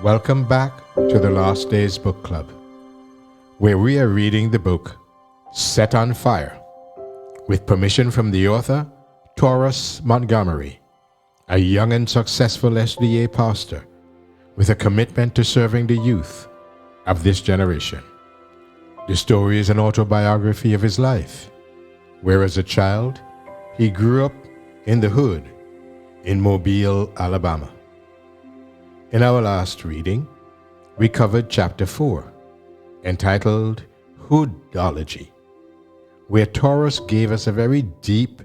Welcome back to the Last Days Book Club, where we are reading the book Set on Fire, with permission from the author, Taurus Montgomery, a young and successful SDA pastor with a commitment to serving the youth of this generation. The story is an autobiography of his life, where as a child, he grew up in the hood in Mobile, Alabama. In our last reading, we covered chapter 4, entitled Hoodology, where Taurus gave us a very deep,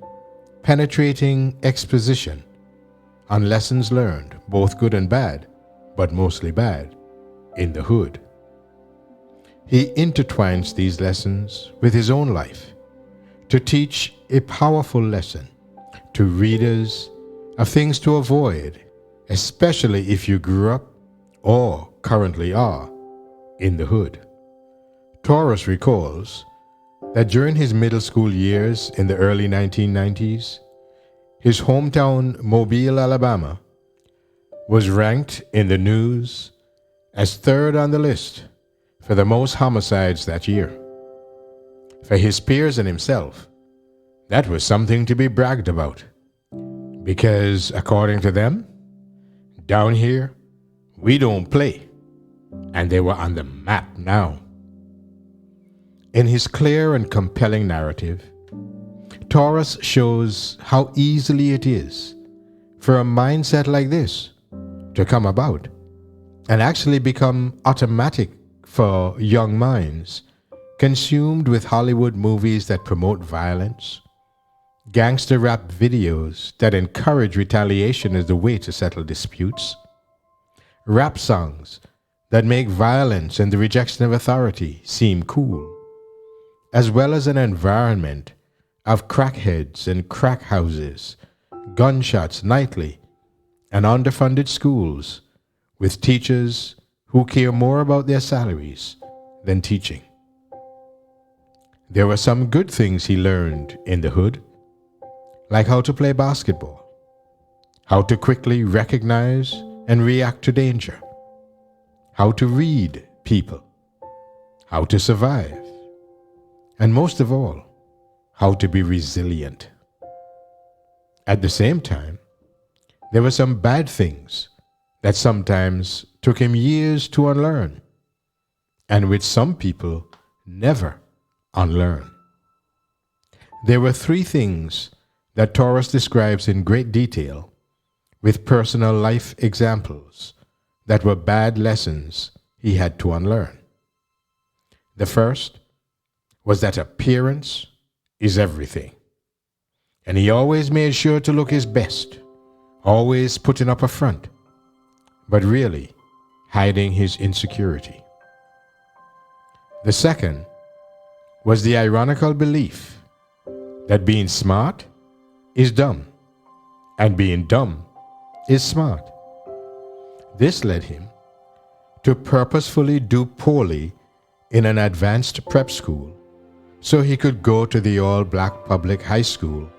penetrating exposition on lessons learned, both good and bad, but mostly bad, in the hood. He intertwines these lessons with his own life to teach a powerful lesson to readers of things to avoid, especially if you grew up or currently are in the hood. Taurus recalls that during his middle school years in the early 1990s, his hometown Mobile, Alabama, was ranked in the news as third on the list for the most homicides that year. For his peers and himself, that was something to be bragged about, because according to them, down here, we don't play, and they were on the map now. In his clear and compelling narrative, Taurus shows how easily it is for a mindset like this to come about and actually become automatic for young minds consumed with Hollywood movies that promote violence, gangster rap videos that encourage retaliation as the way to settle disputes, rap songs that make violence and the rejection of authority seem cool, as well as an environment of crackheads and crack houses, gunshots nightly, and underfunded schools with teachers who care more about their salaries than teaching. There were some good things he learned in the hood, like how to play basketball, how to quickly recognize and react to danger, how to read people, how to survive, and most of all, how to be resilient. At the same time, there were some bad things that sometimes took him years to unlearn, and which some people never unlearn. There were 3 things that Taurus describes in great detail with personal life examples that were bad lessons he had to unlearn. The first was that appearance is everything, and he always made sure to look his best, always putting up a front, but really hiding his insecurity. The second was the ironical belief that being smart is dumb, and being dumb is smart. This led him to purposefully do poorly in an advanced prep school so he could go to the all-black public high school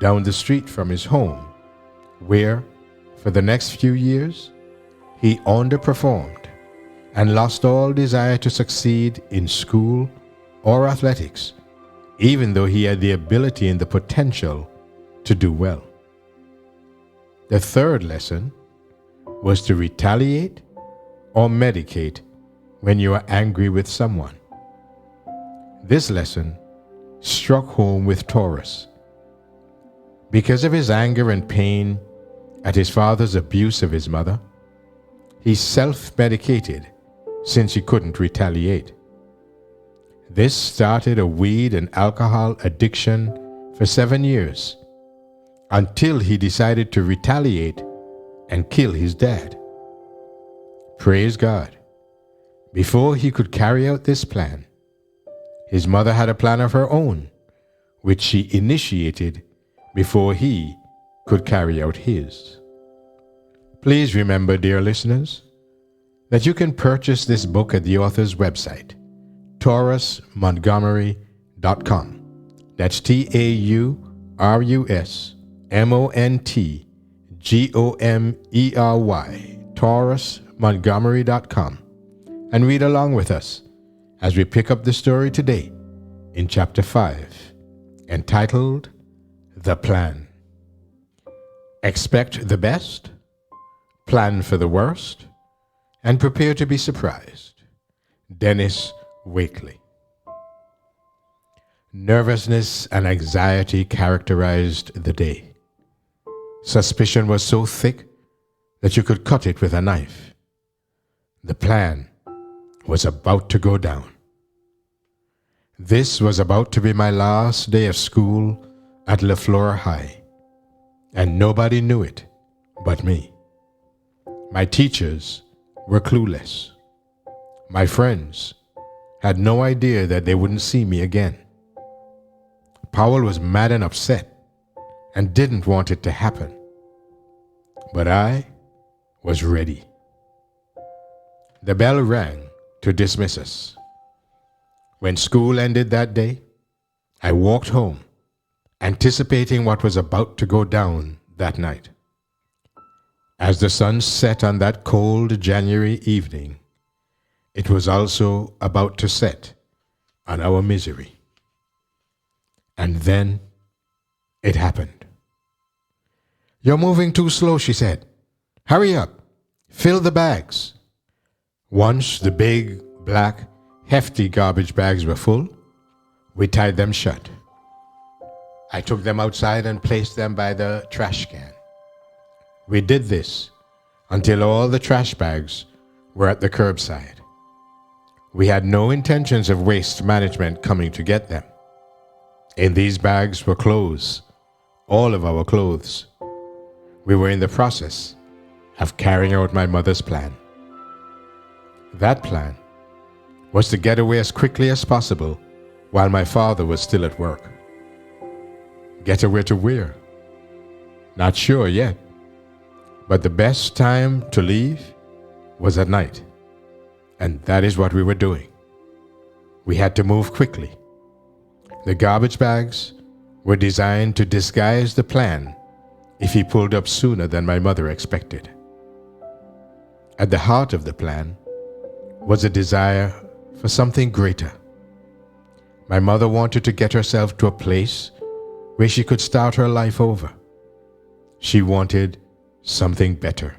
down the street from his home, where, for the next few years, he underperformed and lost all desire to succeed in school or athletics, even though he had the ability and the potential to do well. The third lesson was to retaliate or medicate when you are angry with someone. This lesson struck home with Taurus. Because of his anger and pain at his father's abuse of his mother, he self-medicated since he couldn't retaliate. This started a weed and alcohol addiction for 7 years, until he decided to retaliate and kill his dad. Praise God. Before he could carry out this plan, his mother had a plan of her own, which she initiated before he could carry out his. Please remember, dear listeners, that you can purchase this book at the author's website, taurusmontgomery.com. That's TaurusMontgomery, taurusmontgomery.com and read along with us as we pick up the story today in Chapter 5, entitled The Plan. Expect the best, plan for the worst, and prepare to be surprised. Dennis Waitley. Nervousness and anxiety characterized the day. Suspicion was so thick that you could cut it with a knife. The plan was about to go down. This was about to be my last day of school at LaFleur High, and nobody knew it but me. My teachers were clueless. My friends had no idea that they wouldn't see me again. Powell was mad and upset and didn't want it to happen. But I was ready. The bell rang to dismiss us. When school ended that day, I walked home, anticipating what was about to go down that night. As the sun set on that cold January evening, it was also about to set on our misery. And then it happened. "You're moving too slow," she said. "Hurry up. Fill the bags." Once the big, black, hefty garbage bags were full, we tied them shut. I took them outside and placed them by the trash can. We did this until all the trash bags were at the curbside. We had no intentions of waste management coming to get them. In these bags were clothes, all of our clothes. We were in the process of carrying out my mother's plan. That plan was to get away as quickly as possible while my father was still at work. Get away to where? Not sure yet, but the best time to leave was at night, and that is what we were doing. We had to move quickly. The garbage bags were designed to disguise the plan if he pulled up sooner than my mother expected. At the heart of the plan was a desire for something greater. My mother wanted to get herself to a place where she could start her life over. She wanted something better,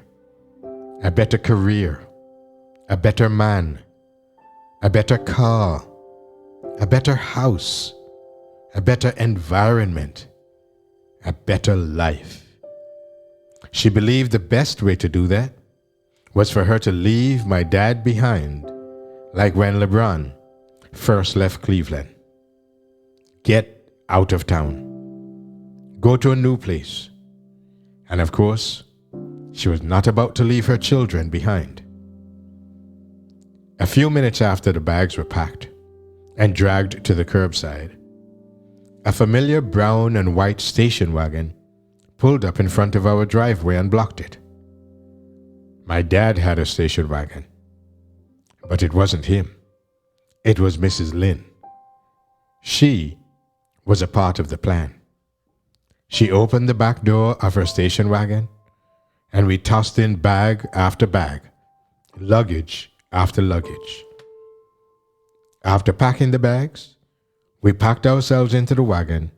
a better career, a better man, a better car, a better house, a better environment, a better life. She believed the best way to do that was for her to leave my dad behind, like when LeBron first left Cleveland. Get out of town. Go to a new place. And of course, she was not about to leave her children behind. A few minutes after the bags were packed and dragged to the curbside, a familiar brown and white station wagon pulled up in front of our driveway and blocked it. My dad had a station wagon, but it wasn't him. It was Mrs. Lynn. She was a part of the plan. She opened the back door of her station wagon, and we tossed in bag after bag, luggage after luggage. After packing the bags, we packed ourselves into the wagon,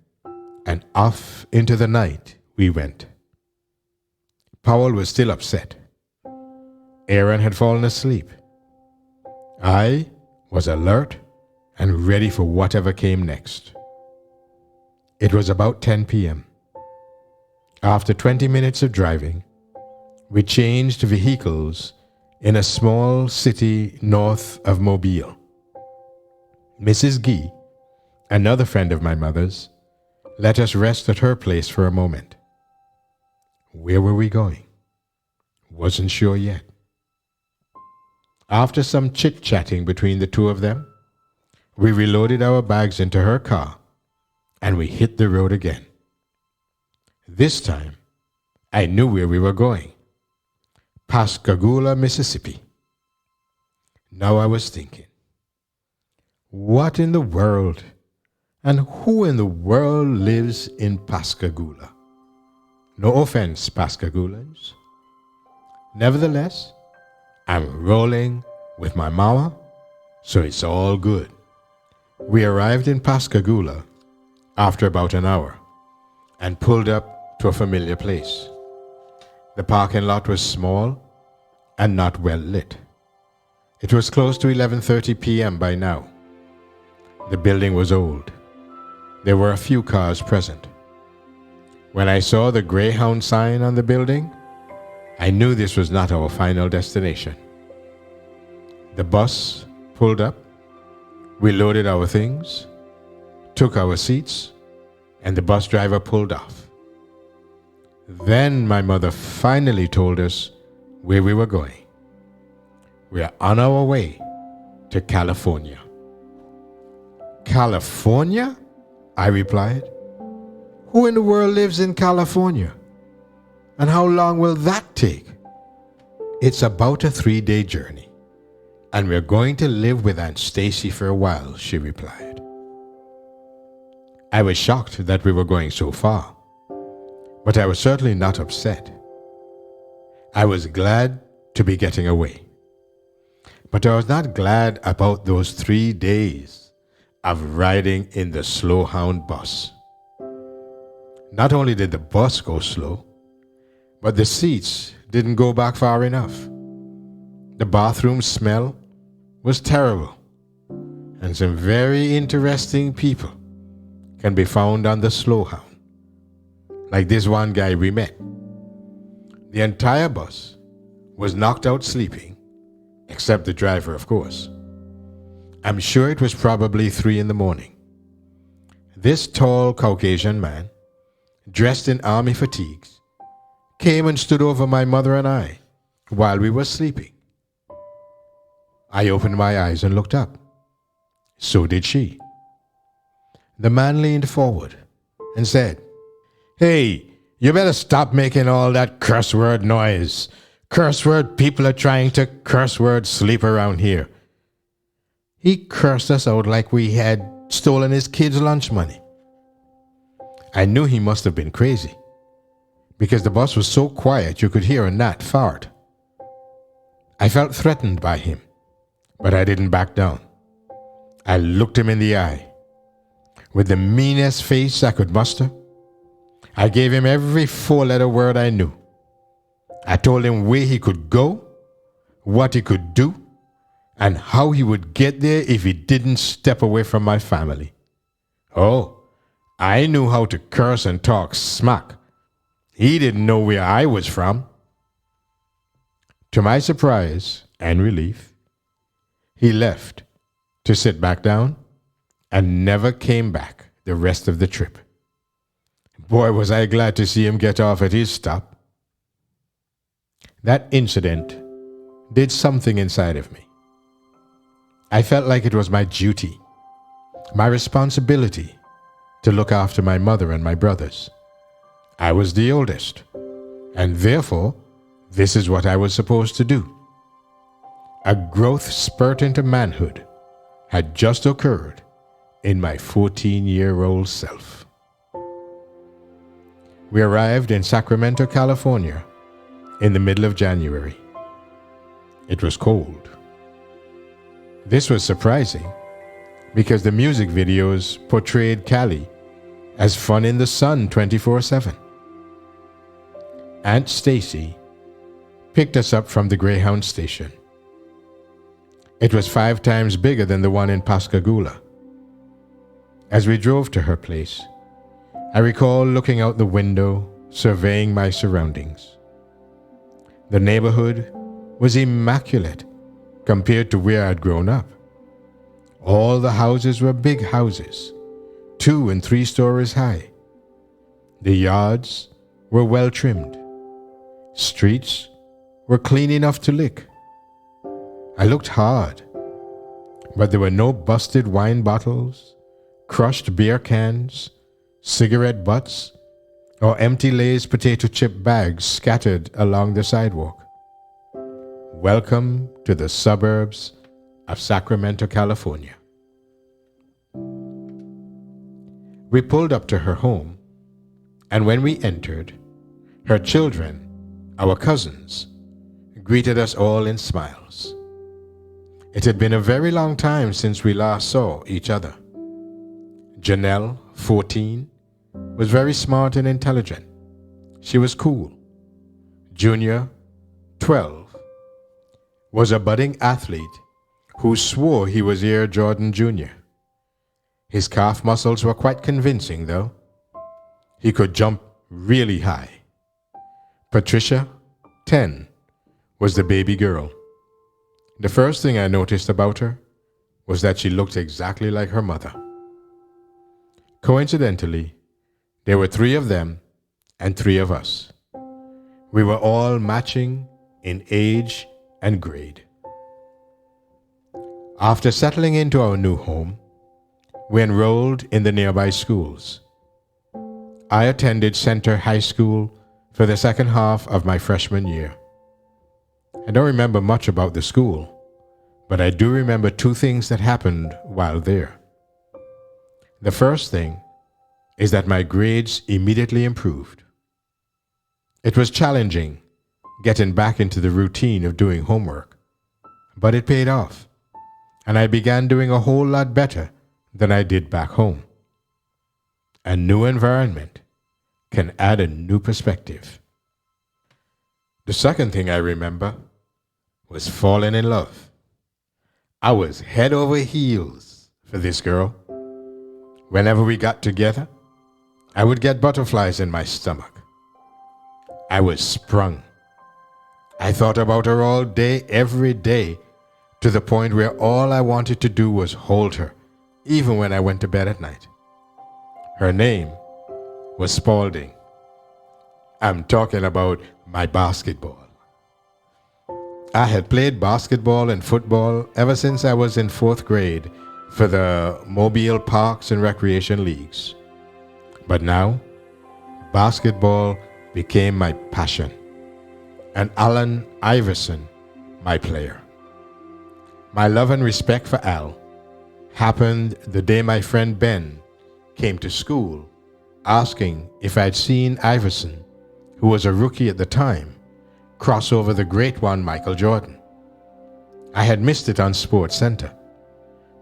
and off into the night we went. Powell was still upset. Aaron had fallen asleep. I was alert and ready for whatever came next. It was about 10 p.m. After 20 minutes of driving, we changed vehicles in a small city north of Mobile. Mrs. Gee, another friend of my mother's, let us rest at her place for a moment. Where were we going? Wasn't sure yet. After some chit-chatting between the two of them, we reloaded our bags into her car and we hit the road again. This time, I knew where we were going. Pascagoula, Mississippi. Now I was thinking, what in the world and who in the world lives in Pascagoula? No offense, Pascagoulans. Nevertheless, I'm rolling with my mama, so it's all good. We arrived in Pascagoula after about an hour and pulled up to a familiar place. The parking lot was small and not well lit. It was close to 11:30 p.m. by now. The building was old. There were a few cars present. When I saw the Greyhound sign on the building, I knew this was not our final destination. The bus pulled up, we loaded our things, took our seats, and the bus driver pulled off. Then my mother finally told us where we were going. We are on our way to California. California? I replied. Who in the world lives in California? And how long will that take? It's about a 3-day journey, and we're going to live with Aunt Stacy for a while, she replied. I was shocked that we were going so far, but I was certainly not upset. I was glad to be getting away. But I was not glad about those 3 days of riding in the Slowhound bus. Not only did the bus go slow, but the seats didn't go back far enough. The bathroom smell was terrible, and some very interesting people can be found on the Slowhound, like this one guy we met. The entire bus was knocked out sleeping, except the driver, of course. I'm sure it was probably 3 a.m. This tall Caucasian man, dressed in army fatigues, came and stood over my mother and I while we were sleeping. I opened my eyes and looked up. So did she. The man leaned forward and said, "Hey, you better stop making all that curse word noise. Curse word people are trying to curse word sleep around here." He cursed us out like we had stolen his kids' lunch money. I knew he must have been crazy, because the bus was so quiet you could hear a gnat fart. I felt threatened by him, but I didn't back down. I looked him in the eye. With the meanest face I could muster, I gave him every 4-letter word I knew. I told him where he could go, what he could do, and how he would get there if he didn't step away from my family. Oh, I knew how to curse and talk smack. He didn't know where I was from. To my surprise and relief, he left to sit back down and never came back the rest of the trip. Boy, was I glad to see him get off at his stop. That incident did something inside of me. I felt like it was my duty, my responsibility, to look after my mother and my brothers. I was the oldest, and therefore, this is what I was supposed to do. A growth spurt into manhood had just occurred in my 14-year-old self. We arrived in Sacramento, California, in the middle of January. It was cold. This was surprising because the music videos portrayed Cali as fun in the sun 24/7. Aunt Stacy picked us up from the Greyhound station. It was 5 times bigger than the one in Pascagoula. As we drove to her place, I recall looking out the window, surveying my surroundings. The neighborhood was immaculate compared to where I'd grown up. All the houses were big houses, 2 and 3 stories high. The yards were well trimmed. Streets were clean enough to lick. I looked hard, but there were no busted wine bottles, crushed beer cans, cigarette butts, or empty Lay's potato chip bags scattered along the sidewalk. Welcome to the suburbs of Sacramento, California. We pulled up to her home, and when we entered, her children, our cousins, greeted us all in smiles. It had been a very long time since we last saw each other. Janelle, 14, was very smart and intelligent. She was cool. Junior, 12, was a budding athlete who swore he was Air Jordan Jr. His calf muscles were quite convincing, though. He could jump really high. Patricia, 10, was the baby girl. The first thing I noticed about her was that she looked exactly like her mother. Coincidentally, there were 3 of them and 3 of us. We were all matching in age and grade. After settling into our new home, we enrolled in the nearby schools. I attended Center High School for the second half of my freshman year. I don't remember much about the school, but I do remember 2 things that happened while there. The first thing is that my grades immediately improved. It was challenging getting back into the routine of doing homework, but it paid off, and I began doing a whole lot better than I did back home. A new environment can add a new perspective. The second thing I remember was falling in love. I was head over heels for this girl. Whenever we got together, I would get butterflies in my stomach. I was sprung. I thought about her all day, every day, to the point where all I wanted to do was hold her, even when I went to bed at night. Her name was Spalding. I'm talking about my basketball. I had played basketball and football ever since I was in 4th grade for the Mobile Parks and Recreation Leagues. But now, basketball became my passion, and Allen Iverson, my player. My love and respect for Al happened the day my friend Ben came to school asking if I'd seen Iverson, who was a rookie at the time, cross over the great one Michael Jordan. I had missed it on Sports Center,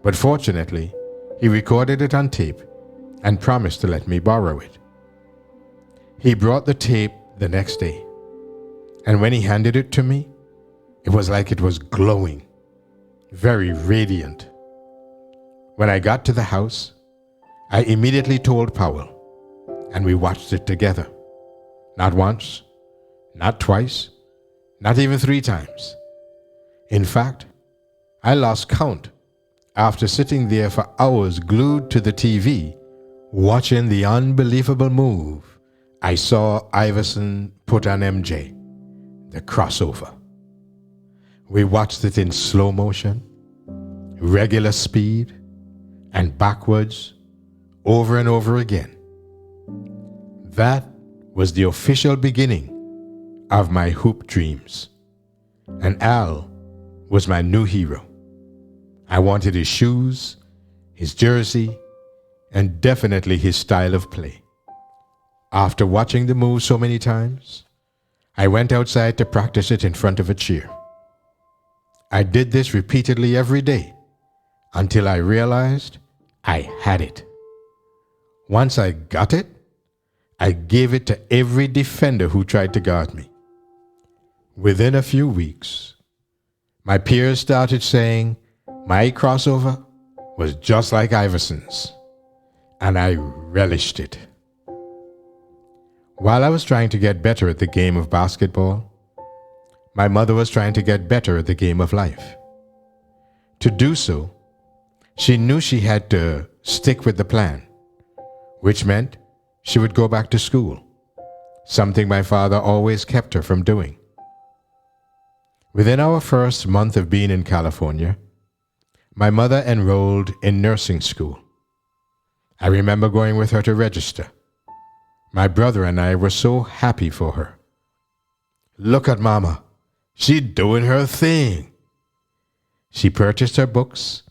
but fortunately, he recorded it on tape and promised to let me borrow it. He brought the tape the next day, and when he handed it to me, it was like it was glowing, very radiant. When I got to the house, I immediately told Powell, and we watched it together. Not once, not twice, not even 3 times. In fact, I lost count after sitting there for hours glued to the TV, watching the unbelievable move I saw Iverson put on MJ, the crossover. We watched it in slow motion, regular speed, and backwards, over and over again. That was the official beginning of my hoop dreams, and Al was my new hero. I wanted his shoes, his jersey, and definitely his style of play. After watching the move so many times, I went outside to practice it in front of a cheer. I did this repeatedly every day until I realized I had it. Once I got it, I gave it to every defender who tried to guard me. Within a few weeks, my peers started saying my crossover was just like Iverson's, and I relished it. While I was trying to get better at the game of basketball, my mother was trying to get better at the game of life. To do so, she knew she had to stick with the plan, which meant she would go back to school, something my father always kept her from doing. Within our first month of being in California, my mother enrolled in nursing school. I remember going with her to register. My brother and I were so happy for her. Look at Mama, she's doing her thing. She purchased her books,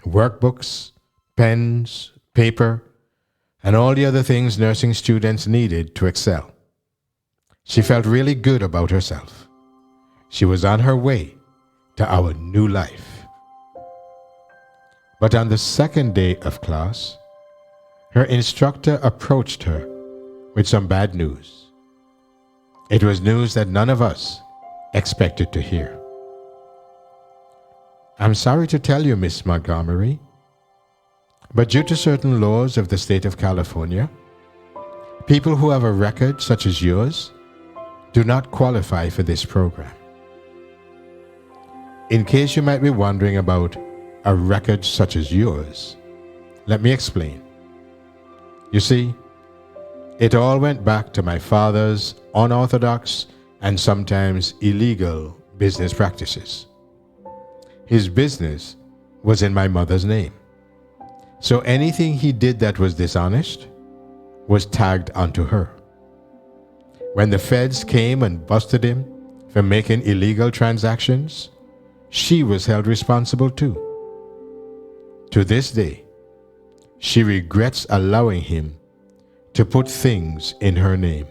workbooks, pens, paper, and all the other things nursing students needed to excel. She felt really good about herself. she was on her way to our new life. But on the second day of class, her instructor approached her with some bad news. It was news that none of us expected to hear. "I'm sorry to tell you, Miss Montgomery, but due to certain laws of the state of California, people who have a record such as yours do not qualify for this program. In case you might be wondering about a record such as yours, let me explain. You see, it all went back to my father's unorthodox and sometimes illegal business practices. His business was in my mother's name, so anything he did that was dishonest was tagged onto her. When the feds came and busted him for making illegal transactions, she was held responsible too. To this day, she regrets allowing him to put things in her name.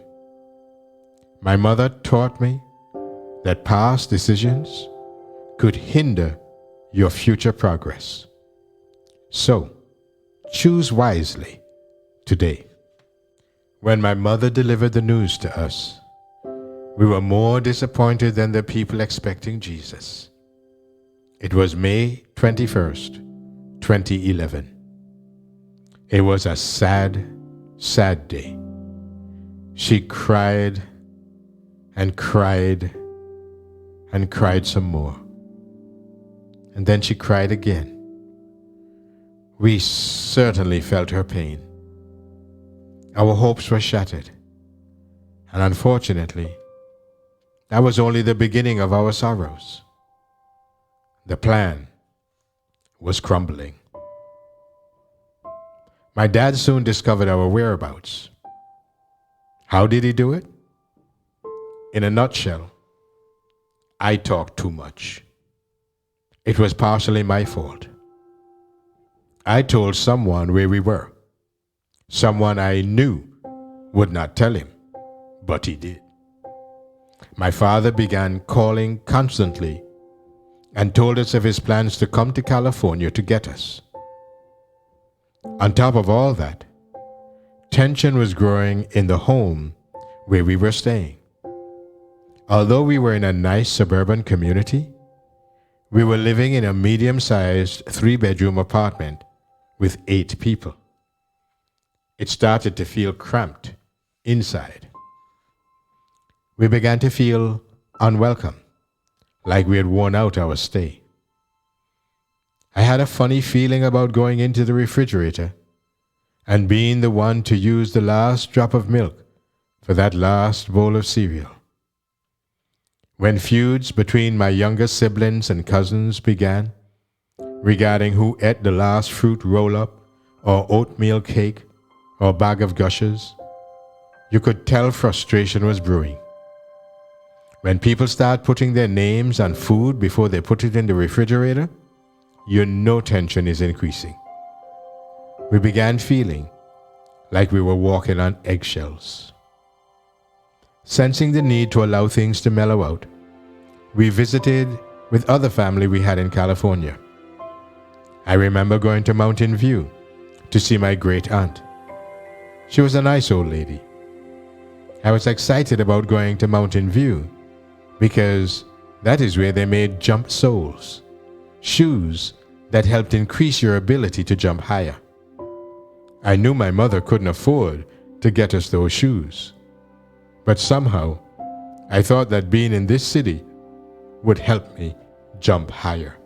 My mother taught me that past decisions could hinder your future progress. So, choose wisely today." When my mother delivered the news to us, we were more disappointed than the people expecting Jesus. It was May 21st, 2011. It was a sad, sad day. She cried and cried and cried some more. And then she cried again. We certainly felt her pain. Our hopes were shattered. And unfortunately, that was only the beginning of our sorrows. The plan was crumbling. My dad soon discovered our whereabouts. How did he do it? In a nutshell, I talked too much. It was partially my fault. I told someone where we were. Someone I knew would not tell him, but he did. My father began calling constantly and told us of his plans to come to California to get us. On top of all that, tension was growing in the home where we were staying. Although we were in a nice suburban community, we were living in a medium-sized 3-bedroom apartment with 8 people. It started to feel cramped inside. We began to feel unwelcome, like we had worn out our stay. I had a funny feeling about going into the refrigerator and being the one to use the last drop of milk for that last bowl of cereal. When feuds between my younger siblings and cousins began, regarding who ate the last fruit roll-up or oatmeal cake or bag of Gushers, you could tell frustration was brewing. When people start putting their names on food before they put it in the refrigerator, you know tension is increasing. We began feeling like we were walking on eggshells. Sensing the need to allow things to mellow out, we visited with other family we had in California. I remember going to Mountain View to see my great aunt. She was a nice old lady. I was excited about going to Mountain View because that is where they made jump soles, shoes that helped increase your ability to jump higher. I knew my mother couldn't afford to get us those shoes, but somehow I thought that being in this city would help me jump higher.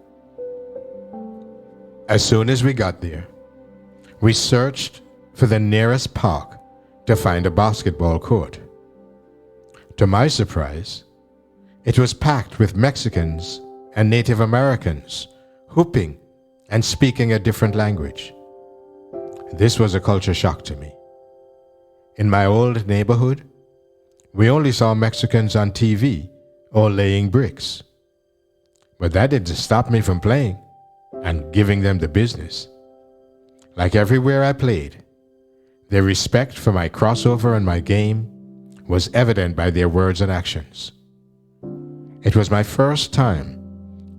As soon as we got there, we searched for the nearest park to find a basketball court. To my surprise, it was packed with Mexicans and Native Americans hooping and speaking a different language. This was a culture shock to me. In my old neighborhood, we only saw Mexicans on TV or laying bricks. But that didn't stop me from playing and giving them the business. Like everywhere I played, their respect for my crossover and my game was evident by their words and actions. It was my first time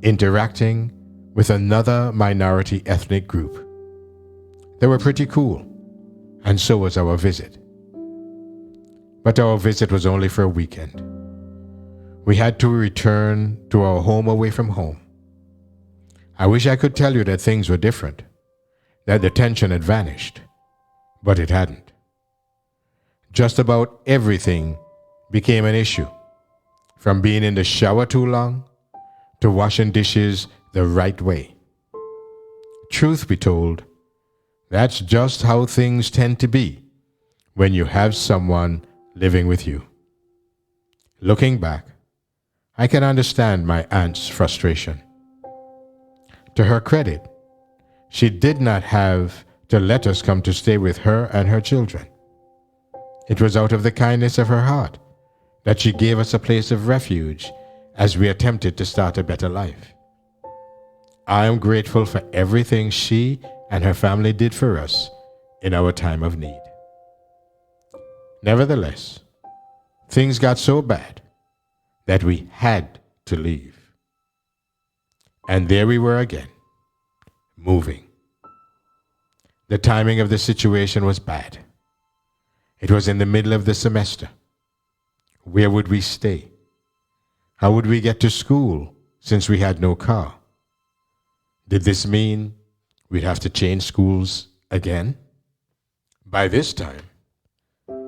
interacting with another minority ethnic group. They were pretty cool, and so was our visit. But our visit was only for a weekend. We had to return to our home away from home. I wish I could tell you that things were different, that the tension had vanished, but it hadn't. Just about everything became an issue, from being in the shower too long to washing dishes the right way. Truth be told, that's just how things tend to be when you have someone living with you. Looking back, I can understand my aunt's frustration. To her credit, she did not have to let us come to stay with her and her children. It was out of the kindness of her heart that she gave us a place of refuge as we attempted to start a better life. I am grateful for everything she and her family did for us in our time of need. Nevertheless, things got so bad that we had to leave. And there we were again, moving. The timing of the situation was bad. It was in the middle of the semester. Where would we stay? How would we get to school since we had no car? Did this mean we'd have to change schools again? By this time,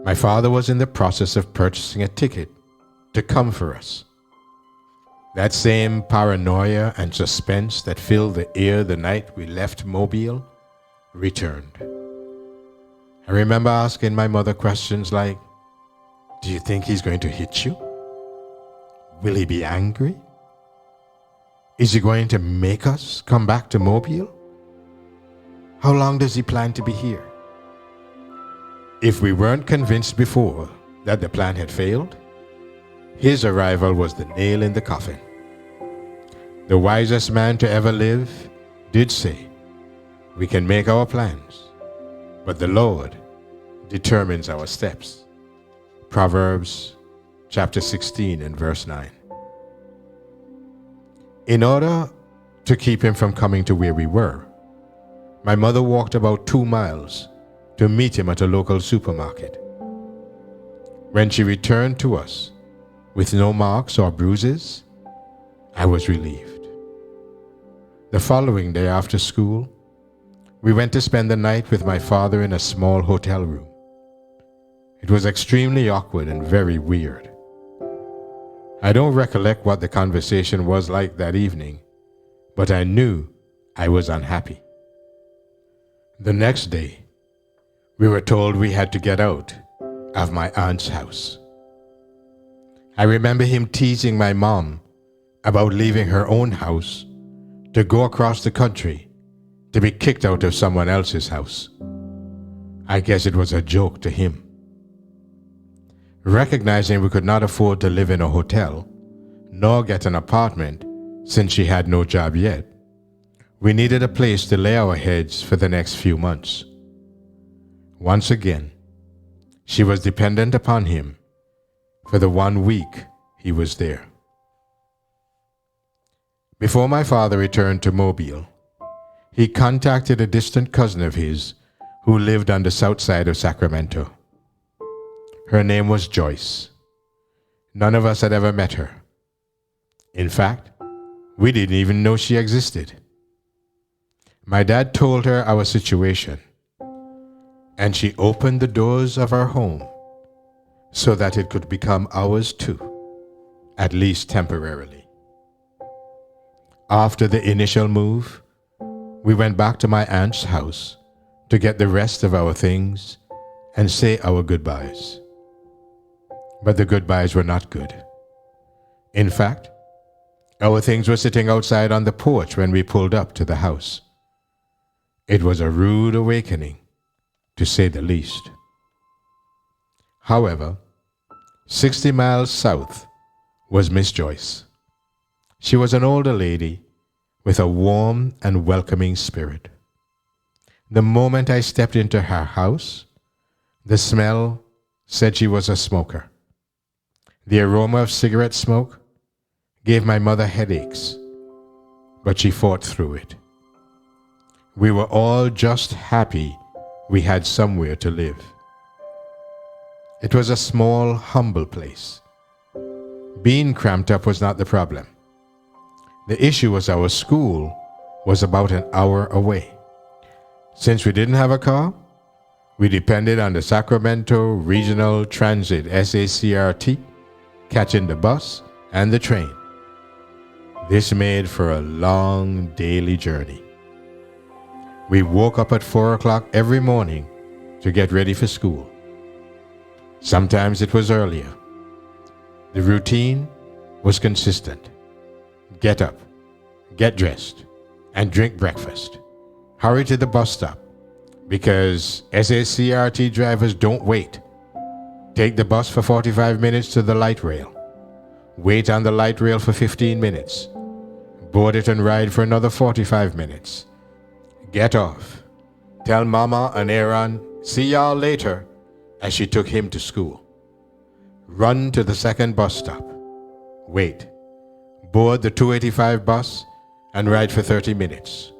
my father was in the process of purchasing a ticket to come for us. That same paranoia and suspense that filled the air the night we left Mobile returned. I remember asking my mother questions like, "Do you think he's going to hit you? Will he be angry? Is he going to make us come back to Mobile? How long does he plan to be here?" If we weren't convinced before that the plan had failed, his arrival was the nail in the coffin. The wisest man to ever live did say, "We can make our plans, but the Lord determines our steps." Proverbs chapter 16 and verse 9. In order to keep him from coming to where we were, my mother walked about 2 miles to meet him at a local supermarket. When she returned to us with no marks or bruises, I was relieved. The following day after school, we went to spend the night with my father in a small hotel room. It was extremely awkward and very weird. I don't recollect what the conversation was like that evening, but I knew I was unhappy. The next day, we were told we had to get out of my aunt's house. I remember him teasing my mom about leaving her own house to go across the country to be kicked out of someone else's house. I guess it was a joke to him. Recognizing we could not afford to live in a hotel, nor get an apartment since she had no job yet, we needed a place to lay our heads for the next few months. Once again, she was dependent upon him for the 1 week he was there. Before my father returned to Mobile, he contacted a distant cousin of his who lived on the south side of Sacramento. Her name was Joyce. None of us had ever met her. In fact, we didn't even know she existed. My dad told her our situation, and she opened the doors of our home so that it could become ours too, at least temporarily. After the initial move, we went back to my aunt's house to get the rest of our things and say our goodbyes. But the goodbyes were not good. In fact, our things were sitting outside on the porch when we pulled up to the house. It was a rude awakening, to say the least. However, 60 miles south was Miss Joyce. She was an older lady with a warm and welcoming spirit. The moment I stepped into her house, the smell said she was a smoker. The aroma of cigarette smoke gave my mother headaches, but she fought through it. We were all just happy we had somewhere to live. It was a small, humble place. Being cramped up was not the problem. The issue was our school was about an hour away. Since we didn't have a car, we depended on the Sacramento Regional Transit SACRT, catching the bus and the train. This made for a long daily journey. We woke up at 4 o'clock every morning to get ready for school. Sometimes it was earlier. The routine was consistent. Get up, get dressed, and drink breakfast. Hurry to the bus stop, because SACRT drivers don't wait. Take the bus for 45 minutes to the light rail. Wait on the light rail for 15 minutes. Board it and ride for another 45 minutes. Get off. Tell Mama and Aaron, see y'all later, as she took him to school. Run to the second bus stop. Wait. Board the 285 bus and ride for 30 minutes.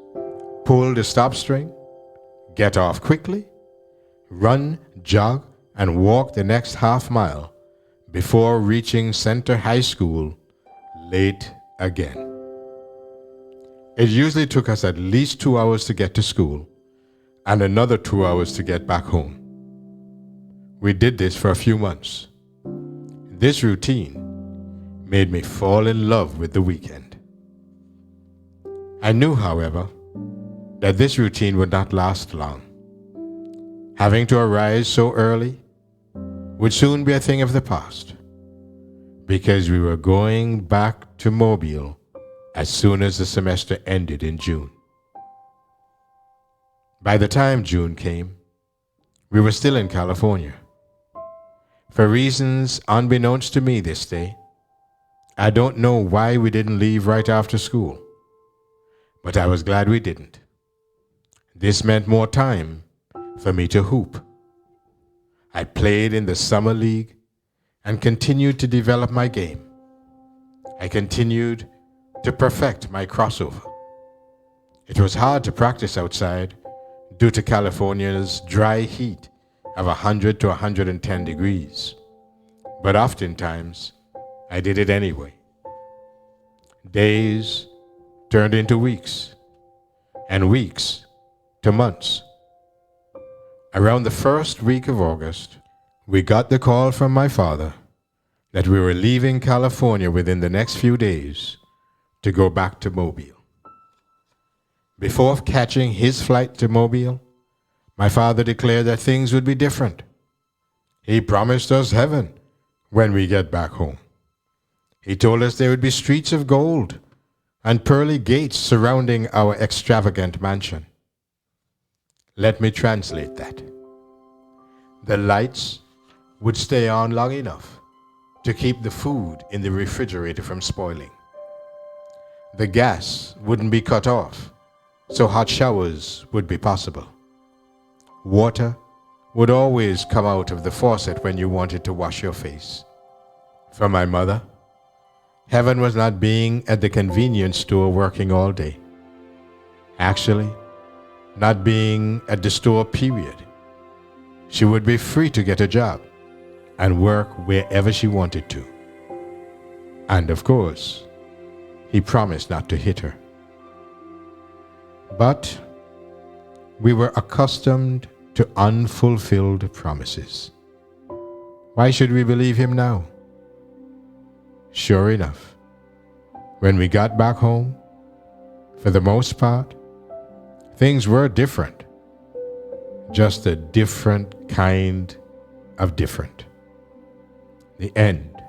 Pull the stop string. Get off quickly. Run, jog, and walk the next half mile before reaching Center High School late again. It usually took us at least 2 hours to get to school and another 2 hours to get back home. We did this for a few months. This routine made me fall in love with the weekend. I knew, however, that this routine would not last long. Having to arise so early would soon be a thing of the past, because we were going back to Mobile as soon as the semester ended in June. By the time June came, we were still in California. For reasons unbeknownst to me this day, I don't know why we didn't leave right after school, but I was glad we didn't. This meant more time for me to hoop. I played in the summer league and continued to develop my game. I continued to perfect my crossover. It was hard to practice outside due to California's dry heat of 100 to 110 degrees, but oftentimes I did it anyway. Days turned into weeks, and weeks to months. Around the first week of August, we got the call from my father that we were leaving California within the next few days to go back to Mobile. Before catching his flight to Mobile, my father declared that things would be different. He promised us heaven when we get back home. He told us there would be streets of gold and pearly gates surrounding our extravagant mansion. Let me translate that. The lights would stay on long enough to keep the food in the refrigerator from spoiling. The gas wouldn't be cut off, so hot showers would be possible. Water would always come out of the faucet when you wanted to wash your face. For my mother, heaven was not being at the convenience store working all day. Actually, not being at the store, period. She would be free to get a job and work wherever she wanted to. And of course, he promised not to hit her. But we were accustomed to unfulfilled promises. Why should we believe him now? Sure enough, when we got back home, for the most part, things were different. Just a different kind of different. The end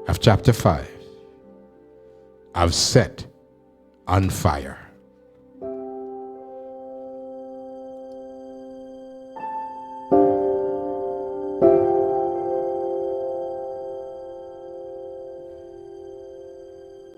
of chapter 5 of Set on Fire.